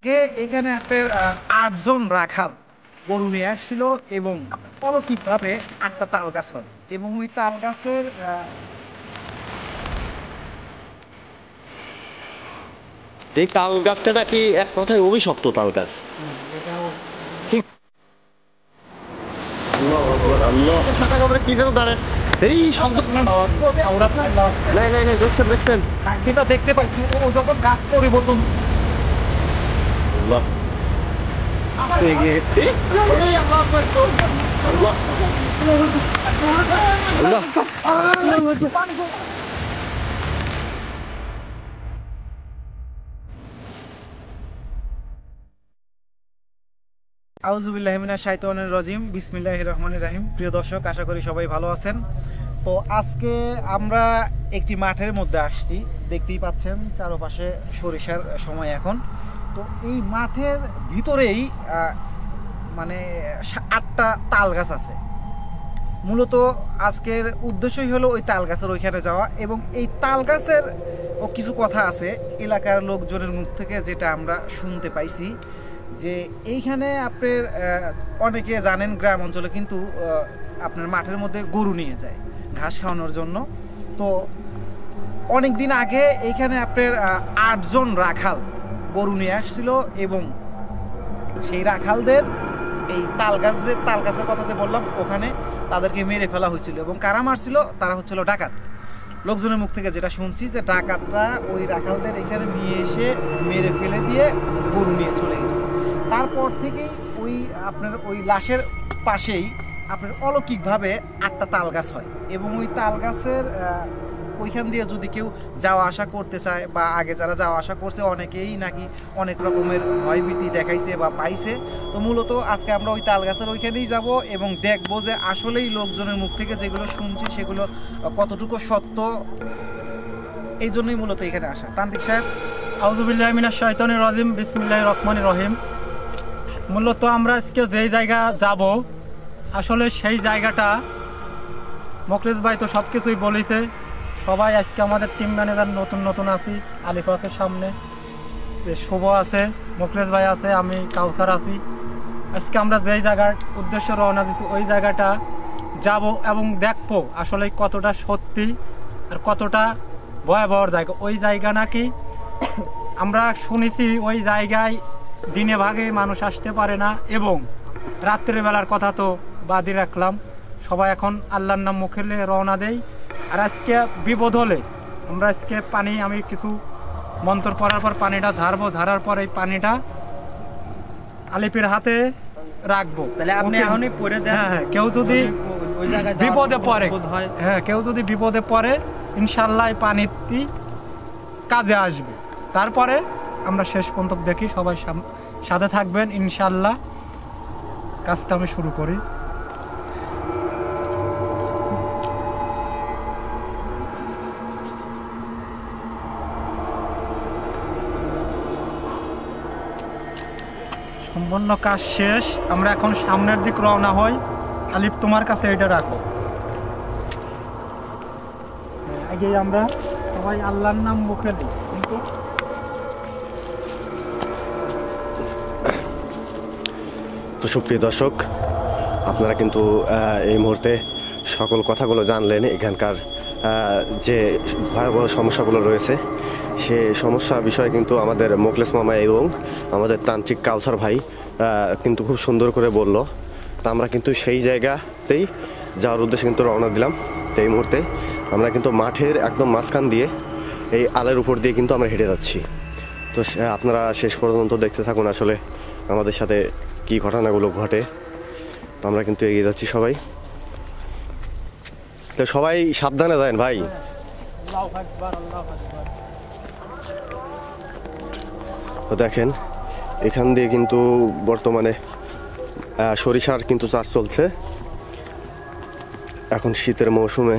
কে এখানে আপনার ৮ জন রাখাল গরু নিয়ে আসছিল এবং অলৌকিকভাবে একটা তাল গাছ হয় এবং ওই তাল গাছের এই তাল গাছটা নাকি এক কথায় অভিশপ্ত তাল গাছ। কি যেন দাঁড়ায় এই শব্দ দেখছেন দেখছেন দেখতে পাচ্ছি ও যখন গাছ পরিবর্তন আউযুবিল্লাহি মিনাশ শাইতানির রাজিম বিসমিল্লাহির রহমানির রহিম। প্রিয় দর্শক, আশা করি সবাই ভালো আছেন। তো আজকে আমরা একটি মাঠের মধ্যে আসছি, দেখতেই পাচ্ছেন চারপাশে সরিষার সময় এখন। তো এই মাঠের ভিতরেই মানে ৮টা তাল গাছ আছে। মূলত আজকের উদ্দেশ্যই হলো ওই তাল গাছের ওইখানে যাওয়া এবং এই তাল গাছের কিছু কথা আছে এলাকার লোকজনের মুখ থেকে, যেটা আমরা শুনতে পাইছি যে এইখানে আপনার অনেকে জানেন গ্রাম অঞ্চলে কিন্তু আপনার মাঠের মধ্যে গরু নিয়ে যায় ঘাস খাওয়ানোর জন্য। তো অনেক দিন আগে এইখানে আপনার ৮ জন রাখাল গরু নিয়ে আসছিল এবং সেই রাখালদের এই তাল গাছের কথা যে বললাম ওখানে তাদেরকে মেরে ফেলা হয়েছিল। এবং কারা মারছিল? তারা হচ্ছিল ডাকাত। লোকজনের মুখ থেকে যেটা শুনছি যে ডাকাতরা ওই রাখালদের এখানে নিয়ে এসে মেরে ফেলে দিয়ে গরু নিয়ে চলে গেছে। তারপর থেকেই ওই লাশের পাশেই আপনার অলৌকিকভাবে ৮টা তাল গাছ হয় এবং ওই তাল গাছের ওইখান দিয়ে যদি কেউ যাওয়া আসা করতে চায় বা আগে যারা যাওয়া আসা করছে অনেকেই নাকি অনেক রকমের ভয়ভীতি দেখাইছে বা পাইছে। তো মূলত আজকে আমরা ওই তাল গাছের ওইখানেই যাব এবং দেখবো যে আসলেই লোকজনের মুখ থেকে যেগুলো শুনছি সেগুলো কতটুকু সত্য। এই জন্যই মূলত এখানে আসা। তান্ত্রিক সাহেব, আউযুবিল্লাহি মিনাশ শাইতানির রাজিম বিসমিল্লাহির রহমানির রহিম। মূলত আমরা আজকে যেই জায়গা যাব আসলে সেই জায়গাটা মোখলেস ভাই তো সব কিছুই বলেছে। সবাই আজকে আমাদের টিম ম্যানেজার নতুন আছি, আলিফ আছে সামনে, শুভ আছে, মোখলেস ভাই আছে, আমি কাউসার আছি। আজকে আমরা যেই জায়গার উদ্দেশ্যে রওনা দিচ্ছি ওই জায়গাটা যাব এবং দেখবো আসলে কতটা সত্যি আর কতটা ভয়াবহ জায়গা। ওই জায়গা নাকি আমরা শুনেছি ওই জায়গায় দিনে ভাগে মানুষ আসতে পারে না এবং রাত্রেবেলার কথা তো বাদই রাখলাম। সবাই এখন আল্লাহর নাম মুখে রওনা দেয়। আর আজকে বিপদ হলে আমরা আজকে আমি কিছু মন্ত্র পড়ার পর পানিটা ঝাড়ার পর এই পানিটা আলিফের হাতে রাখবো। হ্যাঁ, কেউ যদি বিপদে পড়ে, কেউ যদি বিপদে পড়ে ইনশাল্লাহ এই পানিটি কাজে আসবে। তারপরে আমরা শেষ পর্যন্ত দেখি, সবাই সাথে থাকবেন ইনশাল্লাহ। কাজটা আমি শুরু করি। সম্পূর্ণ কাজ শেষ, আমরা এখন সামনের দিক রওনা হই। আলিফ তোমার কাছে এটা রাখো। আগে আমরা সবাই আল্লাহর নাম মুখে দিই। কিন্তু তো সুপ্রিয় দর্শক, আপনারা কিন্তু এই মুহূর্তে সকল কথাগুলো জানলেন। এখানকার যে ভয়াবহ সমস্যাগুলো রয়েছে সে সমস্যা বিষয়ে কিন্তু আমাদের মোখলেস মামা এবং আমাদের তান্ত্রিক কাউসার ভাই কিন্তু খুব সুন্দর করে বলল। তা আমরা কিন্তু সেই জায়গাতেই যাওয়ার উদ্দেশ্যে কিন্তু রওনা দিলাম। তো এই মুহূর্তে আমরা কিন্তু মাঠের একদম মাঝখান দিয়ে এই আলের উপর দিয়ে কিন্তু আমরা হেঁটে যাচ্ছি। তো আপনারা শেষ পর্যন্ত দেখতে থাকুন আসলে আমাদের সাথে কি ঘটনাগুলো ঘটে। তো আমরা কিন্তু এগিয়ে যাচ্ছি সবাই। তো সবাই সাবধানে যান ভাই। তো দেখেন এখান দিয়ে কিন্তু বর্তমানে সরিষার কিন্তু চাষ চলছে। এখন শীতের মৌসুমে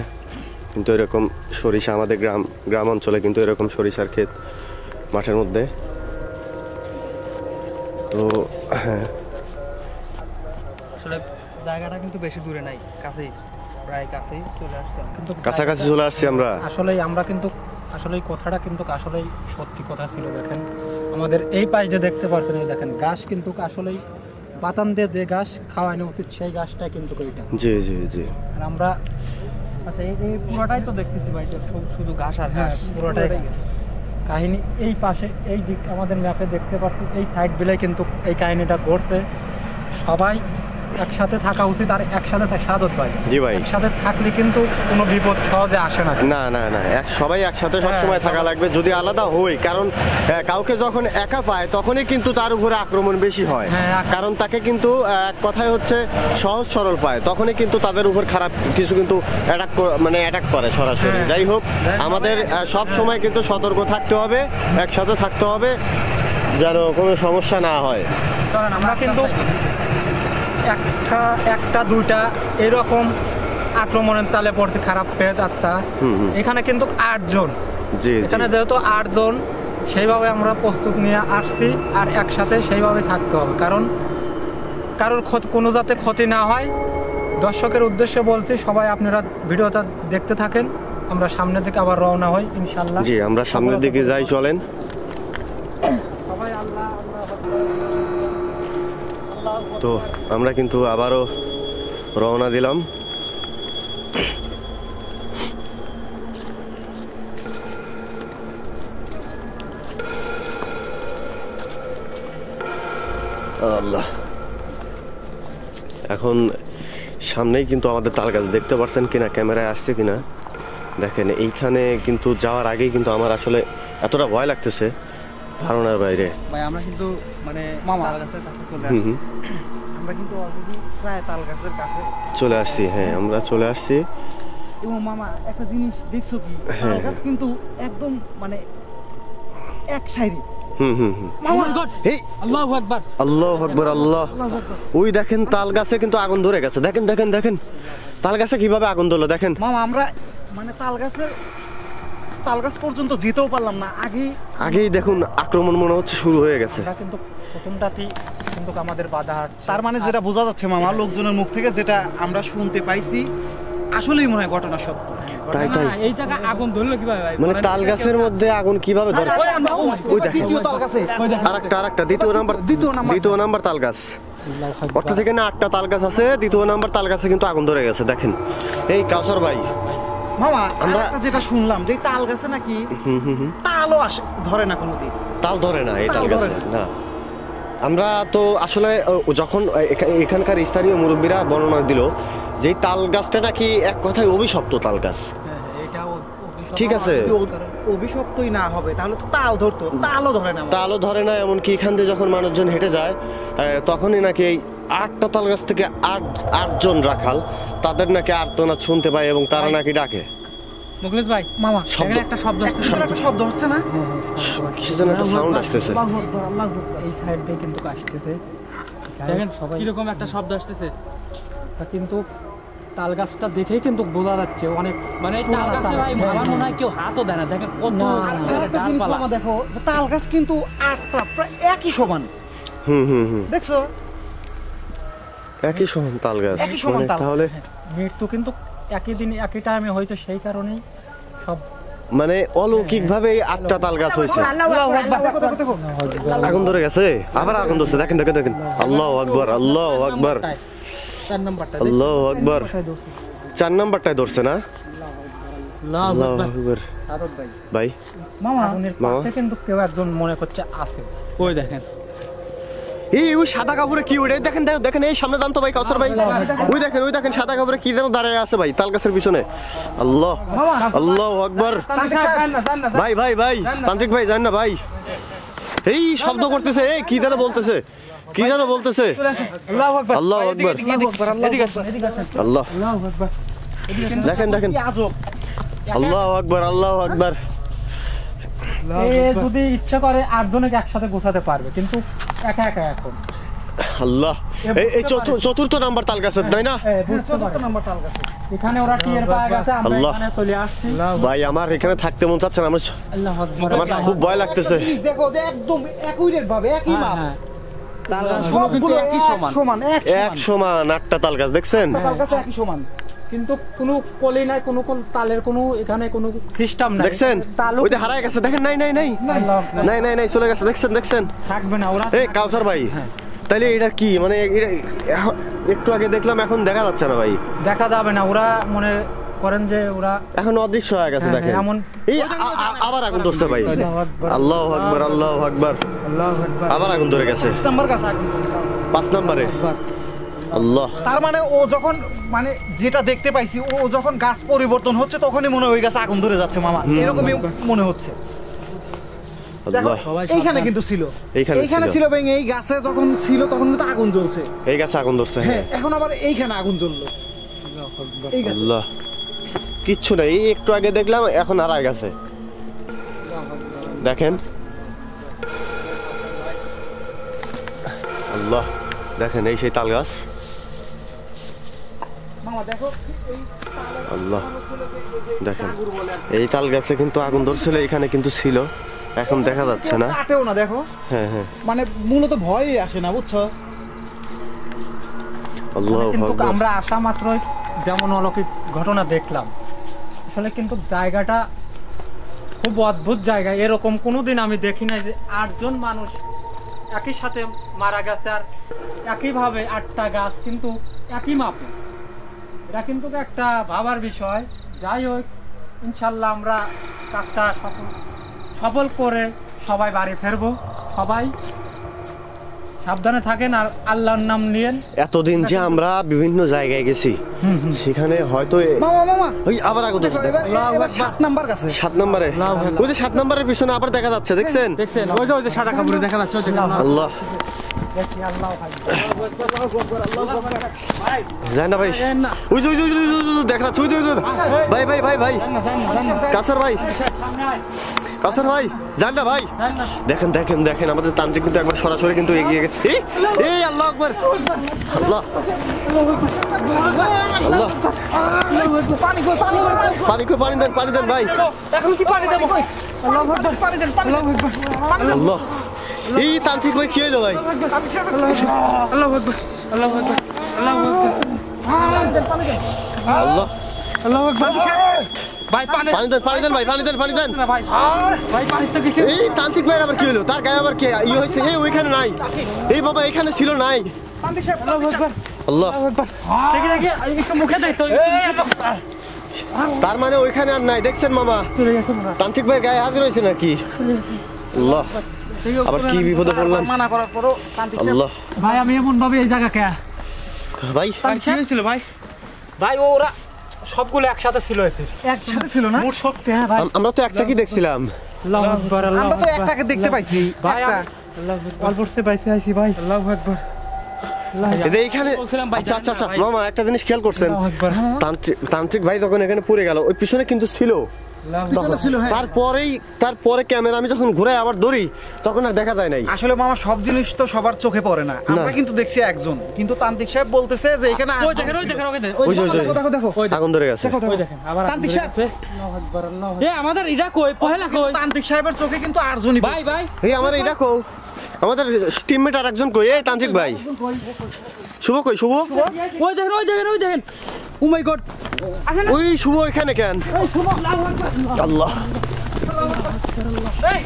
কিন্তু এরকম সরিষা আমাদের গ্রাম অঞ্চলে কিন্তু এরকম সরিষার ক্ষেত মাঠের মধ্যে। তো হ্যাঁ, আসলে জায়গাটা কিন্তু বেশি দূরে নাই, কাছেই, প্রায় কাছেই চলে আসছি। কিন্তু কাছাকাছি চলে আসছি আমরা। আসলেই আমরা কিন্তু আসলে কথাটা কিন্তু আসলেই সত্যি কথা ছিল। দেখেন আমাদের এই পাশ যে দেখতে পাচ্ছেন, এই দেখেন গাছ কিন্তু আসলেই বাতান দিয়ে যে গাছ খাওয়ানো উচিত সেই গাছটাই কিন্তু এইটা। জি জি জি। আর আমরা আচ্ছা এই পুরোটাই তো দেখতেছি ভাই, শুধু ঘাস আর ঘাস, পুরোটাই কাহিনী। এই পাশে এই দিক আমাদের ম্যাপে দেখতে পাচ্ছি, এই সাইড বিলে কিন্তু এই কাহিনীটা ঘটছে। সবাই একসাথে থাকা উচিত, আর একসাথে সাদত ভাই। জি ভাই। একসাথে থাকলে কিন্তু কোনো বিপদ সহজে আসে না। না না না, সবাই একসাথে সবসময় থাকা লাগবে। যদি আলাদা হই, কারণ কাউকে যখন একা পায় তখনই কিন্তু তার উপরে আক্রমণ বেশি হয়। কারণ তাকে কিন্তু এক কথায় হচ্ছে সহজ সরল পায়, তখনই কিন্তু তাদের উপর খারাপ কিছু কিন্তু অ্যাটাক করে সরাসরি। যাই হোক, আমাদের সব সময় কিন্তু সতর্ক থাকতে হবে, একসাথে থাকতে হবে যেন কোনো সমস্যা না হয়। আমরা কিন্তু একটা দুইটা এরকম আক্রমণের তালে পড়ছে খারাপ পেট আত্মা। এখানে কিন্তু 8 জন, এখানে যেহেতু 8 জন, সেইভাবে আমরা প্রস্তুত নিয়ে আসছি। আর একসাথে সেইভাবে থাকতে হবে, কারণ কারোর কোনো যাতে ক্ষতি না হয়। দর্শকের উদ্দেশ্যে বলছি, সবাই আপনারা ভিডিওটা দেখতে থাকেন। আমরা সামনের দিকে আবার রওনা হই ইনশাল্লাহ। জি, আমরা সামনের দিকে যাই, চলেন। সবাই আল্লাহ তো আমরা কিন্তু আবারও রওনা দিলাম। আল্লাহ, এখন সামনেই কিন্তু আমাদের তাল গাছ, দেখতে পাচ্ছেন কিনা, ক্যামেরায় আসছে কিনা দেখেন। এইখানে কিন্তু যাওয়ার আগেই কিন্তু আমার আসলে এতটা ভয় লাগতেছে ধারণার বাইরে। ভাই আমরা কিন্তু মানে তাল গাছের কাছে চলে আসছি। আমরা কিন্তু অলরেডি প্রায় তাল গাছের কাছে চলে আসছি। হ্যাঁ, আমরা চলে আসছি। এবং মামা একটা জিনিস দেখছো কি, তাল গাছ কিন্তু একদম মানে এক সাইডে। আল্লাহু আকবার, আল্লাহু আকবার, আল্লাহ। ওই দেখেন তাল গাছে কিন্তু আগুন ধরে গেছে। দেখেন দেখেন দেখেন তাল গাছে কিভাবে আগুন ধরলো দেখেন। মামা আমরা মানে তাল গাছ পর্যন্ত যেতেও পারলাম না, আগেই দেখুন আক্রমণ মনে হচ্ছে শুরু হয়ে গেছে। কিন্তু প্রথমটাতেই কিন্তু আমাদের বাধা আসছে। তার মানে যেটা বোঝা যাচ্ছে মামা, লোকজনের মুখ থেকে যেটা আমরা শুনতে পাইছি, আসলেই মনে হয় ঘটনা সত্য। তাই তাই, এই জায়গা আগুন ধরলো কিভাবে ভাই? মানে তাল গাছের মধ্যে আগুন কিভাবে ধরে? ওই দেখেন দ্বিতীয় তাল গাছে, আরেকটা দ্বিতীয় নাম্বার তাল গাছ। অর্থাৎ এখানে 8টা তাল গাছ আছে, দ্বিতীয় নাম্বার তাল গাছে কিন্তু আগুন ধরে গেছে। দেখেন এই কাউসার ভাই, মামা আমরা যেটা শুনলাম যে তাল গাছে নাকি তালও আসে ধরে না, কোনোদিন তাল ধরে না এই তাল গাছে না। আমরা তো আসলে যখন এখানকার স্থানীয় মুরব্বীরা বর্ণনা দিল যে তাল গাছটা নাকি এক কথায় অভিশপ্ত তাল গাছ। ঠিক আছে, অভিশপ্তই না হবে তাহলে তো তাল ধরতো, তালও ধরে না। এমনকি এখান দিয়ে যখন মানুষজন হেঁটে যায় তখনই নাকি এই 8টা তাল গাছ থেকে 8 জন রাখাল তাদের নাকি আর্তনাদ শুনতে পায় এবং তারা নাকি ডাকে। মুখলেশ ভাই, মামা একটা শব্দ হচ্ছে না? কিছু যেন একটা সাউন্ড আসতেছে এই সাইড দিয়ে কিন্তু আসতেছে। দেখেন কিরকম একটা শব্দ আসতেছে, কিন্তু তাল গাছটা দেখেই কিন্তু বোঝা যাচ্ছে অনেক, মানে তাল গাছে ভাই আমার মনে হয় কেউ হাতও দেয় না। দেখেন কত ডালপালা, দেখো তাল গাছ কিন্তু 8টা প্রায় একই সমান। দেখছো, একই সমান তাল গাছ। তাহলে মৃত্যু কিন্তু একই দিন একই টাইমে হয়েছে, সেই কারণেই সব মানে অলৌকিক ভাবে 8টা তাল গাছ হয়েছে। আগুন ধরে গেছে, আবার আগুন ধরছে। দেখেন দেখেন দেখেন, আল্লাহু আকবার, আল্লাহু আকবার, 4 নাম্বারটা, আল্লাহু আকবার। 4 নাম্বারটাই ধরছে না? আল্লাহু আকবার। ভাই মামা পাশে কিন্তু কেউ একজন মনে করছে আছে। ওই দেখেন ওই সাদা কাপড়ে কি ওটা, দেখেন দেখেন এই সামনে দাম তো ভাই কাউসার ভাই। ওই দেখেন সাদা কাপড়ে কি যেন দাঁড়ায় আছে ভাই তাল গাছের পিছনে। আল্লাহ, আল্লাহু আকবার। ভাই ভাই ভাই তান্ত্রিক ভাই জান না ভাই, এই শব্দ করতেছে, এই কি যেন বলতেছে, আল্লাহু আকবার, আল্লাহু আকবার, আল্লাহ। দেখেন দেখেন, আল্লাহু আকবার, আল্লাহু আকবার। যদি ইচ্ছা করে 8 জনকে একসাথে গোছাতে পারবে, কিন্তু একা একা এখন। আল্লাহ, এই চতুর্থ নাম্বার তাল গাছের তাই না? এখানে ওরা টিয়ার পায় গেছে, আমরা এখানে চলে আসছি। ভাই আমার এখানে থাকতে মন চাচ্ছে না, আমার খুব ভয় লাগতেছে। দেখো যে একদম একই ভাবে একই মাপ, তাল গাছ কিন্তু একই সমান, এক সমান 8টা তাল গাছ দেখছেন? তাল গাছ একই সমান, কিন্তু কোনো কলি নাই, কোনো তালের কোনো এখানে কোনো সিস্টেম নাই। দেখছেন তালও ওই যে হারায় গেছে, দেখেন নাই নাই নাই নাই নাই নাই চলে গেছে, দেখছেন দেখছেন থাকবে না ওরা। এই কাউসার ভাই, তাইলে এটা কি মানে একটু আগে দেখলাম, এখন দেখা যাচ্ছে না ভাই, দেখা যাবে না, ওরা মনে করেন যে ওরা এখন অদৃশ্য হয়ে গেছে। দেখেন এমন এই আবার আগুন ধরছে ভাই, আল্লাহু আকবার আল্লাহু আকবার, আল্লাহু আকবার, আবার আগুন ধরে গেছে 5 নাম্বার গাছ 5 নম্বরে। আল্লাহ, তার মানে ও যখন মানে যেটা দেখতে পাইছি, ও যখন গাছ পরিবর্তন হচ্ছে তখনই মনে হয় ওই গাছ আগুন ধরে যাচ্ছে মামা, এরকমই মনে হচ্ছে। আল্লাহ এইখানে কিন্তু ছিল, এইখানে ছিল ভাই, এই গাছে যখন ছিল তখন কিন্তু আগুন জ্বলছে, এই গাছে আগুন ধরছে। হ্যাঁ এখন আবার এইখানে আগুন জ্বললো এই গাছে। আল্লাহ, কিচ্ছু নাই, এই একটু আগে দেখলাম, এখন হারায় গেছে। দেখেন আল্লাহ, দেখেন এই সেই তাল গাছ। মামা দেখো এই আল্লাহ, দেখেন এই তাল গাছে কিন্তু আগুন ধরছিল, এখানে কিন্তু ছিল, এখন দেখা যাচ্ছে না। কাটেও না দেখো, হ্যাঁ হ্যাঁ, মানে মূলত ভয়ই আসে না, বুঝছো? আল্লাহু কিন্তু আকবার। আমরা আসা মাত্রই যেমন অলৌকিক ঘটনা দেখলাম, আসলে কিন্তু জায়গাটা খুব অদ্ভুত জায়গা। এরকম কোনোদিন আমি দেখি নাই যে 8 জন মানুষ একই সাথে মারা গেছে, আর একইভাবে 8টা গাছ কিন্তু একই মাপে। এটা কিন্তু একটা ভাবার বিষয়। যাই হোক, ইনশাল্লাহ আমরা কাজটা সফল করে সবাই বাড়ি ফিরবো। সবাই সাবধানে থাকেন আর আল্লাহর নাম নিয়েন। এতদিন যে আমরা বিভিন্ন জায়গায় গেছি, সেখানে হয়তো মামা মামা ওই আবার আগুন ধরছে। দেখেন এবার 7 নাম্বার গাছে, 7 নম্বরে, ওই যে 7 নম্বরের পিছনে আবার দেখা যাচ্ছে, দেখছেন দেখছেন ওই যে সাদা কাপড়ে দেখা যাচ্ছে। আল্লাহ, যায় না ভাই, ওই যে দেখা যাচ্ছে, ভাই ভাই ভাই ভাই কাসার ভাই, কাসার ভাই যান না ভাই। দেখেন দেখেন দেখেন, আমাদের তান্ত্রিক কিন্তু একবার সরাসরি কিন্তু এগিয়ে গেছে। এই আল্লাহু আকবার, আল্লাহ আল্লাহ, পানি কই পানি কই পানি কই, পানি দেন পানি দেন ভাই। এখন কি পানি দেব কই? আল্লাহু আকবার, পানি দেন পানি দেন। আল্লাহ, এই তান্ত্রিক ভাই কি হইলো ভাই? আল্লাহু আকবার, আল্লাহু আকবার, আল্লাহু আকবার, আল্লাহ, আল্লাহু আকবার। ভাই পানি পানি দেন পানি দেন ভাই, পানি দেন পানি দেন। ভাই, ভাই পানি তো কিছু। এই তান্ত্রিক ভাই আবার কি হলো? তার গায়ে আবার কি ইয়ে হয়েছে? এই ওইখানে নাই, এই বাবা এখানে ছিল নাই। পানি সাহেব, আল্লাহু আকবার, আল্লাহ, আল্লাহু আকবার। দেখি দেখি একটু মুখে দেই তো। তার মানে ওইখানে আর নাই, দেখছেন মামা? তান্ত্রিক ভাই গায়ে হাজির হয়েছে নাকি? আল্লাহ, আবার কি বিপদে পড়লাম। মানা করার পরও তান্ত্রিক সাহেব। আল্লাহ ভাই আমি এমন ভাবে এই জায়গা কে ভাই, কি হয়েছিল ভাই? ভাই ওরা সবগুলো একসাথে ছিল। একসাথে ছিল না? মোট শক্তি। হ্যাঁ ভাই, আমরা তো একটা কি দেখছিলাম। আল্লাহু আকবার, আল্লাহু আমরা তো আকবার। একটাকে দেখতে পাইছি ভাই একটা। আল্লাহু আকবার, অল্পসে পাইছি আইছি ভাই। আল্লাহু আকবার। এই এইখানে বলছিলাম ভাই, আচ্ছা আচ্ছা আচ্ছা মামা, একটা জিনিস খেয়াল করছেন? আল্লাহু আকবার। তান্ত্রিক ভাই যখন এখানে পড়ে গেল, ওই পিছনে কিন্তু ছিল। পিছনে ছিল, হ্যাঁ। তারপরে ক্যামেরা আমি যখন ঘুরে আবার ধরি, তখন আর দেখা যায় নাই। আসলে মামা সব জিনিস তো সবার চোখে পড়ে না। আমরা কিন্তু দেখছি একজন, কিন্তু তান্ত্রিক সাহেব বলতেছে যে এখানে ওই দেখেন, ওই দেখেন, ওই দেখেন। ওই যে, ওই যে, দেখো দেখো দেখো আগুন ধরে গেছে। ওই দেখেন আবার তান্ত্রিক সাহেব। আল্লাহু আকবার, আল্লাহু আকবার। এ আমাদের ইরা কই? পহেলা কই? তান্ত্রিক সাহেবের চোখে কিন্তু আরজনই ভাই ভাই, এই আমার এটা কো, আমাদের টিমমেট আর একজন কই? এই তান্ত্রিক ভাই শুভ কই? শুভ ওই দেখেন, ওই দেখেন, ওই দেখেন। ও মাই গড, আসেন। ওই শুভ এখানে কেন? এই শুভ, আল্লাহু আকবার। আল্লাহ এই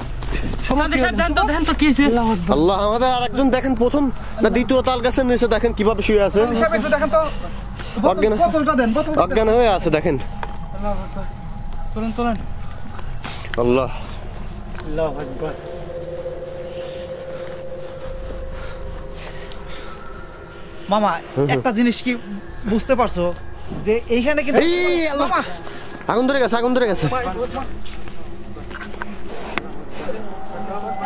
সমাধি সাহেব দেন তো, দেন তো কি হইছে? আল্লাহু আকবার। আল্লাহ, আমাদের আর একজন দেখেন প্রথম না দ্বিতীয় তাল গাছের নিচে দেখেন কিভাবে শুয়ে আছে, সাহেব একটু দেখেন তো, অজ্ঞান বোতলটা দেন, বোতলটা দেন। অজ্ঞান হয়ে আছে দেখেন। আল্লাহু আকবার। চলুন চলুন। আল্লাহ আল্লাহু আকবার। মামা একটা জিনিস কি বুঝতে পারছো যে এইখানে কিন্তু এই আল্লাহ, আগুন ধরে গেছে, আগুন ধরে গেছে।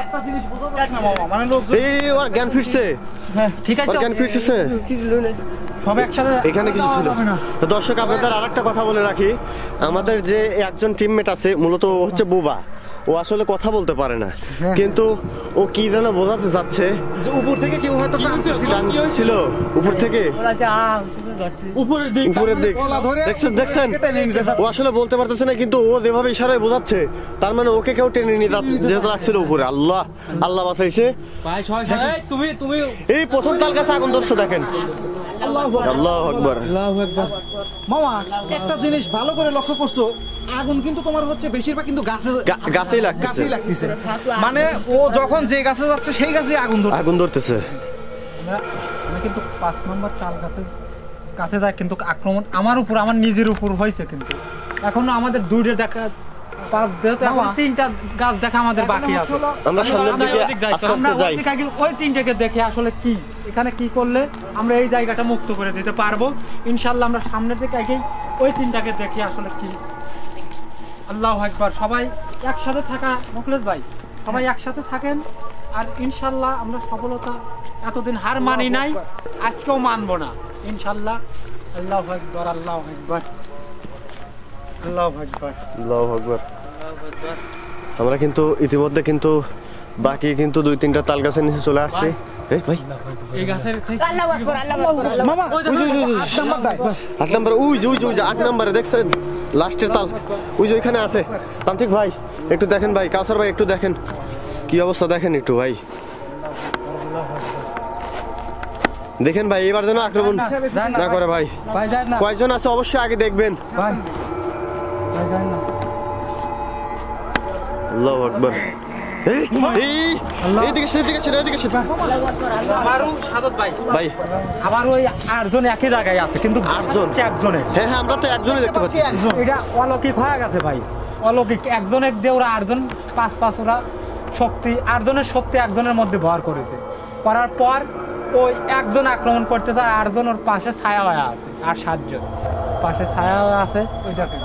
একটা জিনিস বোঝা যাচ্ছে না মামা, মানে লোকজন এই ওর জ্ঞান ফিরছে, হ্যাঁ ঠিক আছে। ওর জ্ঞান ফিরছে। সব একসাথে এখানে কিছু ছিল। তো দর্শক আপনাদের আর একটা কথা বলে রাখি, আমাদের যে একজন টিমমেট আছে, মূলত ও হচ্ছে বুবা, ও আসলে কথা বলতে পারে না, কিন্তু ও কি যেন বোঝাতে চাচ্ছে। যে উপর থেকে কেউ হয়তো ছিল উপর থেকে, উপরের দিক, উপরের দিক গলা ধরে দেখছেন দেখছেন, ও আসলে বলতে পারতেছে না, কিন্তু ও যেভাবে ইশারায় বোঝাচ্ছে, তার মানে ওকে কেউ টেনে নিয়ে যেতে লাগছিল উপরে। আল্লাহ আল্লাহ বাঁচাইছে। ভাই ছয় এই তুমি তুমি এই প্রথম তাল গাছে আগুন ধরছে দেখেন। আল্লাহু আকবার। আল্লাহু আকবার। মামা একটা জিনিস ভালো করে লক্ষ্য করছো, আগুন কিন্তু তোমার হচ্ছে বেশিরভাগ কিন্তু গাছেই লাগতেছে। মানে ও যখন যে গাছে যাচ্ছে সেই গাছে আগুন ধরতেছে। আমি কিন্তু 5 নম্বর তাল কাছে যায় কিন্তু আক্রমণ আমার উপর, আমার নিজের উপর হয়েছে। কিন্তু এখনো আমাদের দূরে দেখা তিনটা গাছ দেখা আমাদের বাকি আছে। আমরা সামনের দিকে আস্তে আস্তে যাই। ওই তিনটাকে দেখে আসলে কি এখানে কি করলে আমরা এই জায়গাটা মুক্ত করে দিতে পারবো ইনশাল্লাহ। আমরা সামনের দিকে আগেই ওই তিনটাকে দেখে আসলে কি। আল্লাহু আকবার। সবাই একসাথে থাকা, মুখলেস ভাই সবাই একসাথে থাকেন আর ইনশাল্লাহ আমরা সফলতা এতদিন হার মানি নাই, আজকেও মানবো না ইনশাল্লাহ। আল্লাহু আকবার, আল্লাহু আকবার, আল্লাহু আকবার, আল্লাহু আকবার। আমরা কিন্তু ইতিমধ্যে কিন্তু বাকি কিন্তু 2-3টা তাল গাছের নিচে চলে আসছে। ভাই এই গাছের আল্লাহু আকবার, আল্লাহু আকবার। মামা 8 নম্বর ওই 8 নম্বরে দেখছেন লাস্টের তাল ওই যে ওইখানে আছে। তান্ত্রিক ভাই একটু দেখেন, ভাই কাউসার ভাই একটু দেখেন কি অবস্থা, দেখেন একটু ভাই, দেখেন ভাই এবার যেন আক্রমণ না করে ভাই। কয়জন আছে অবশ্যই আগে দেখবেন। আল্লাহু আকবার। ভাই আবার ওই 8 জন একই জায়গায় আছে কিন্তু 8 জন একজনের। হ্যাঁ আমরা তো একজনই দেখতে পাচ্ছি। এটা অলৌকিক হয়ে গেছে ভাই, অলৌকিক। একজনের দিয়ে ওরা 8 জন 5 ওরা শক্তি, 8 জনের শক্তি একজনের মধ্যে ভর করেছে। করার পর ওই একজন আক্রমণ করতেছে আর 8 জন ওর পাশে ছায়া হয়ে আছে, আর 7 জন পাশে ছায়া হয়ে আছে। ওইটাকে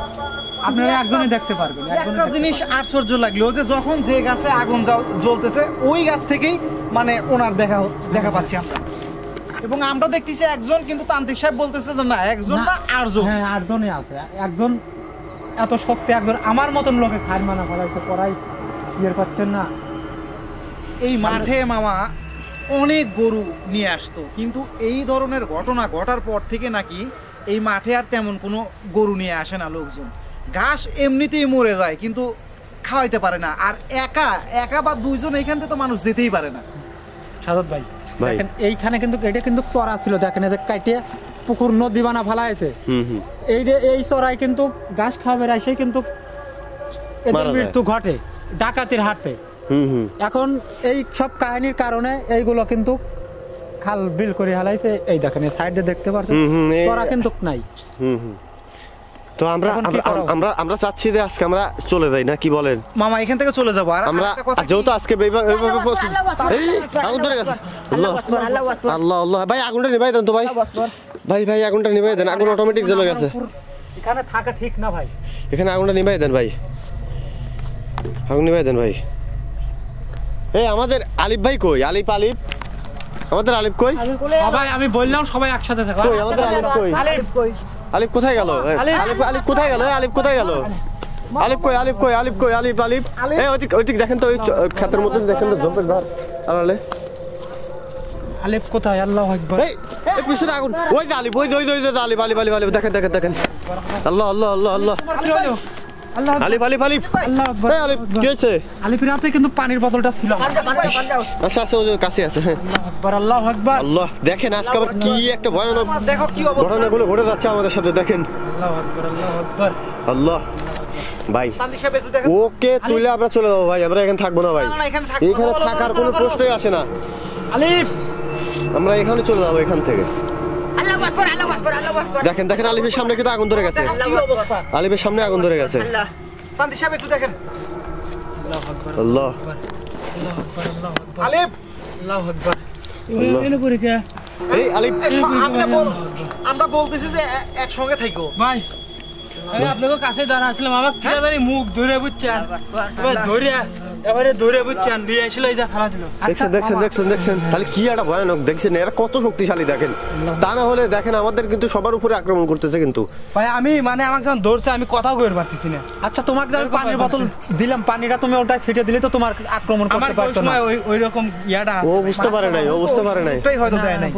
আপনারা একজনই দেখতে পারবেন। একটা জিনিস আশ্চর্য লাগলো যে যখন যে গাছে আগুন জ্বলতেছে ওই গাছ থেকেই মানে ওনার দেখা পাচ্ছি আমরা, এবং আমরা দেখতেছি একজন, কিন্তু তান্ত্রিক সাহেব বলতেছে যে না একজন না 8 জন। হ্যাঁ 8 জনই আছে। একজন এত শক্তি, একজন আমার মতন লোকে খার মানা ফলাইছে, পড়াই ইয়ে করছেন না। এই মাঠে মামা অনেক গরু নিয়ে আসতো, কিন্তু এই ধরনের ঘটনা ঘটার পর থেকে নাকি এই মাঠে আর তেমন কোনো গরু নিয়ে আসে না লোকজন। ঘাস এমনিতেই মরে যায় কিন্তু খাওয়াইতে পারে না, আর একা বা 2 জন এইখান থেকে তো মানুষ যেতেই পারে না। সাদত ভাই দেখেন এইখানে কিন্তু এটা কিন্তু চড়া ছিল, দেখেন এদের কাটে পুকুর নদী বানা ফেলা হয়েছে। এই চড়াই কিন্তু ঘাস খাবে রাইসে কিন্তু এদের মৃত্যু ঘটে ডাকাতির হাতে। এখন এই সব কাহিনীর কারণে এইগুলো কিন্তু খাল বিল করে হালাইছে। এই দেখেন এই সাইডে দেখতে পাচ্ছেন চড়া কিন্তু নাই। তো আমরা চাচ্ছি যে আজকে আমরা চলে যাই না, কি বলেন মামা? এখান থেকে চলে যাবো। আর আমরা যেহেতু আজকে আগুন ধরে গেছে। আল্লাহ আল্লাহ ভাই আগুনটা নিভাই দেন তো ভাই, ভাই আগুনটা নিভাই দেন। আগুন অটোমেটিক জ্বলে গেছে। এখানে থাকা ঠিক না ভাই, এখানে আগুনটা নিভাই দেন ভাই, আগুন নিভাই দেন ভাই। এই আমাদের আলিফ ভাই কই? আলিফ আমাদের আলিফ কই? সবাই আমি বললাম সবাই একসাথে থাকো। কই আমাদের আলিফ কই? আলিফ কোথায় গেল? আলিফ কোথায় গেল? আলিফ কোথায় গেল? আলিফ কই? আলিফ কই? আলিফ কই? আলিফ এই ওইদিক দেখেন তো, ওই ক্ষেতের মধ্যে দেখেন তো ঝোপের ধার আড়ালে আলিফ কোথায়? আল্লাহু আকবার। এই পিছনে আগুন। ওই যে আলিফ, ওই আলিফ দেখেন। আল্লাহ আল্লাহ আল্লাহ আল্লাহ আলিফ এই আলিফ কি হয়েছে? আলিফের হাতে কিন্তু পানির বোতলটা ছিল। আচ্ছা ওই কাছে আছে। হ্যাঁ আল্লাহু আকবার। আল্লাহ দেখেন আজকে আবার কি একটা ভয়ানক দেখো কি ঘটনাগুলো ঘটে যাচ্ছে আমাদের সাথে, দেখেন। আল্লাহু আকবার, আল্লাহু আকবার। আল্লাহ ভাই ওকে তুলে আমরা চলে যাবো ভাই, আমরা এখানে থাকবো না ভাই, এখানে থাকার কোনো প্রশ্নই আসে না। আলিফ আমরা এখানে চলে যাবো এখান থেকে। দেখেন আলিফের সামনে কিন্তু আগুন ধরে গেছে। আলিফের সামনে আগুন ধরে গেছে। আল্লাহ আলিফ এই আলিফ আমরা বলতেছি যে একসঙ্গে থাকো ভাই। আমি আপনাদের কাছে দাঁড়াছিলাম, আমার কিরাদারি মুখ ধরে বুঝছেন, এবারে ধরে বুঝছেন দিয়ে আসলে এই যা ফেলা দিল। দেখছেন তাহলে কি একটা ভয়ানক, দেখছেন এরা কত শক্তিশালী দেখেন। তা না হলে দেখেন আমাদের কিন্তু সবার উপরে আক্রমণ করতেছে কিন্তু। ভাই আমি মানে আমাকে যখন ধরছে আমি কথাও কইতে পারতেছি না। আচ্ছা তোমাকে আমি পানির বোতল দিলাম, পানিটা তুমি ওটা ছিটে দিলে তো তোমার আক্রমণ করতে পারতো না। ওই রকম ইয়াটা ও বুঝতে পারে নাই, এটাই হয়তো দেয় নাই।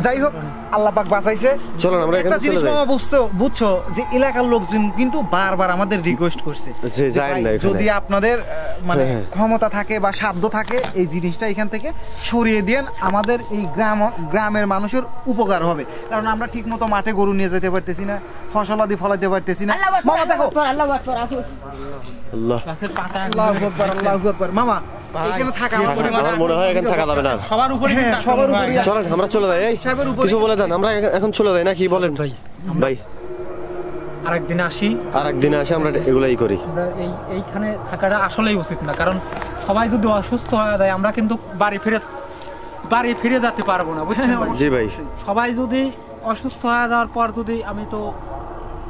যাই হোক আল্লাহ পাক বাঁচাইছে। চলো আমরা এখানে চলে যাই। বুঝছো যে এলাকার লোকজন কিন্তু বারবার আমাদের রিকোয়েস্ট করছে যে যায় না, যদি আপনাদের মানে ক্ষমতা থাকে বা সাধ্য থাকে এই জিনিসটা এখান থেকে সরিয়ে দেন, আমাদের এই গ্রামের মানুষের উপকার হবে। কারণ আমরা ঠিক মতো মাঠে গরু নিয়ে যেতে পারতেছি না, ফসলাদি ফলাইতে পারতেছি না। মামা দেখো, আল্লাহ গাছের পাতা আল্লাহু আকবার, আল্লাহু আকবার। মামা এখানে থাকা আমার মনে হয় এখানে থাকা যাবে না। সবার উপরে হ্যাঁ, সবার উপরে চলেন আমরা চলে যাই। এই সাহেবের উপরে কিছু বলে দেন, আমরা এখন চলে যাই না কি বলেন ভাই ভাই? আরেকদিন আসি, আর একদিনে আসে আমরা এগুলাই করি। আমরা এইখানে থাকাটা আসলেই উচিত না, কারণ সবাই যদি অসুস্থ হয়ে যায় আমরা কিন্তু বাড়ি ফিরে যেতে পারবো না, বুঝছেন ভাই? জি ভাই, সবাই যদি অসুস্থ হয়ে যাওয়ার পর যদি আমি তো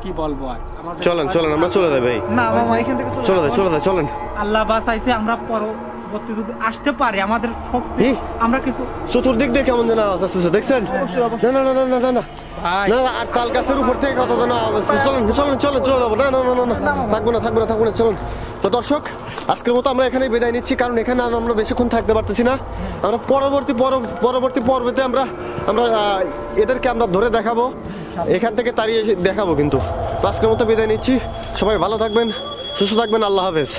কি বলবো আর আমাদের চলেন চলেন আমরা চলে যাই ভাই। না মামা এখান থেকে চলে যাই চলেন। আল্লাহ বাঁচাইছে, আমরা পরবর্তী যদি আসতে পারি আমাদের শক্তি ই, আমরা কিছু চতুর্দিক দিয়ে কেমন যেন আওয়াজ আসতেছে, দেখছেন? না না না না না না ভাই না, আর তাল গাছের উপর থেকে কত যেন আওয়াজ আসতেছে। চলেন চলেন চলেন চলে যাবো। না না না না না, থাকবো না চলুন। তো দর্শক, আজকের মতো আমরা এখানেই বিদায় নিচ্ছি, কারণ এখানে আর আমরা বেশিক্ষণ থাকতে পারতেছি না। আমরা পরবর্তী পর্বেতে আমরা এদেরকে আমরা ধরে দেখাবো, এখান থেকে তাড়িয়ে দেখাবো। কিন্তু আজকের মতো বিদায় নিচ্ছি, সবাই ভালো থাকবেন, সুস্থ থাকবেন, আল্লাহ হাফেজ।